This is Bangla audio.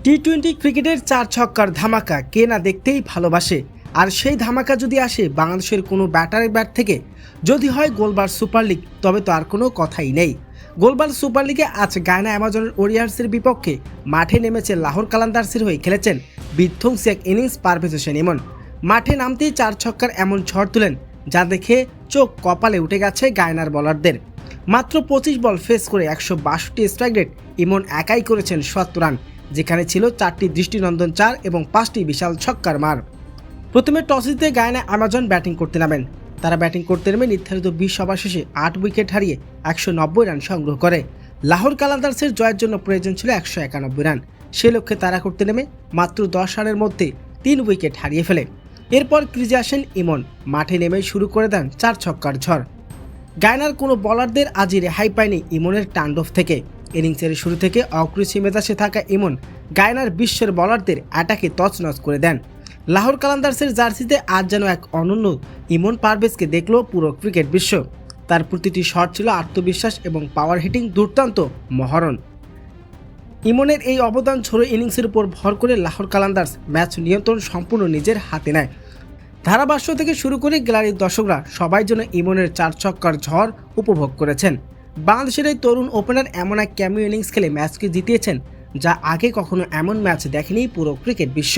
টি-20 ক্রিকেটের 4 ছক্কার ধামাকা কে না দেখতেই ভালোবাসে। আর সেই ধামাকা যদি আসে বাংলাদেশের কোনো ব্যাটারের ব্যাট থেকে, যদি হয় গোলবার সুপার লিগ, তবে তো আর কোনো কথাই নেই। গোলবার সুপার লিগে আজ গায়না অ্যামাজনের ওরিয়ার্সের বিপক্ষে মাঠে নেমেছে লাহোর কালান্দার্সের হয়ে খেলেছেন বিধ্বংসী এক ইনিংস পারভেজ হোসেন ইমন। মাঠে নামতেই 4 ছক্কার এমন ঝড় তুলেন যা দেখে চোখ কপালে উঠে গেছে গায়নার বলারদের। মাত্র 25 বল ফেস করে 162 স্ট্রাইক রেট ইমন একাই করেছেন 70 রান, যেখানে ছিল 4টি দৃষ্টিনন্দন 4 এবং 5টি বিশাল ছক্কার মার। প্রথমে টস জিতে গায়না অ্যামাজন ব্যাটিং করতে নামেন। তারা ব্যাটিং করতে নেমে নির্ধারিত 20 ওভার শেষে 8 উইকেট হারিয়ে 190 রান সংগ্রহ করে। লাহোর কালান্দার্সের জয়ের জন্য প্রয়োজন ছিল 191 রান। সে লক্ষ্যে তারা করতে নেমে মাত্র 10 রানের মধ্যে 3 উইকেট হারিয়ে ফেলে। এরপর ক্রিজে আসেন ইমন। মাঠে নেমে শুরু করে দেন 4 ছক্কার ঝড়। গায়নার কোনো বলারদের আজই রেহাই পায়নি ইমনের টান্ডব থেকে। ইনিংসের শুরু থেকে অকৃষি মেজাজে থাকা ইমন গায়নার বিশ্বের বলারদের অ্যাটাকে তছনছ করে দেন। লাহোর কালান্দার্সের জার্সিতে আজ যেন এক অনন্য ইমন পারভেজকে দেখল পুরো ক্রিকেট বিশ্ব। তার প্রতিটি শট ছিল আত্মবিশ্বাস এবং পাওয়ার হিটিং দুর্দান্ত মহরণ। ইমনের এই অবদান ঝোড়ো ইনিংসের উপর ভর করে লাহোর কালান্দার্স ম্যাচ নিয়ন্ত্রণ সম্পূর্ণ নিজের হাতে নেয়। ধারাভাষ্য থেকে শুরু করে গ্যালারির দর্শকরা সবাই যেন ইমনের 4 ছক্কার ঝড় উপভোগ করেছেন। বাংলাদেশের এই তরুণ ওপেনার এমন এক ক্যামিও ইনিংস খেলে ম্যাচকে জিতিয়েছেন যা আগে কখনো এমন ম্যাচ দেখেনি পুরো ক্রিকেট বিশ্ব।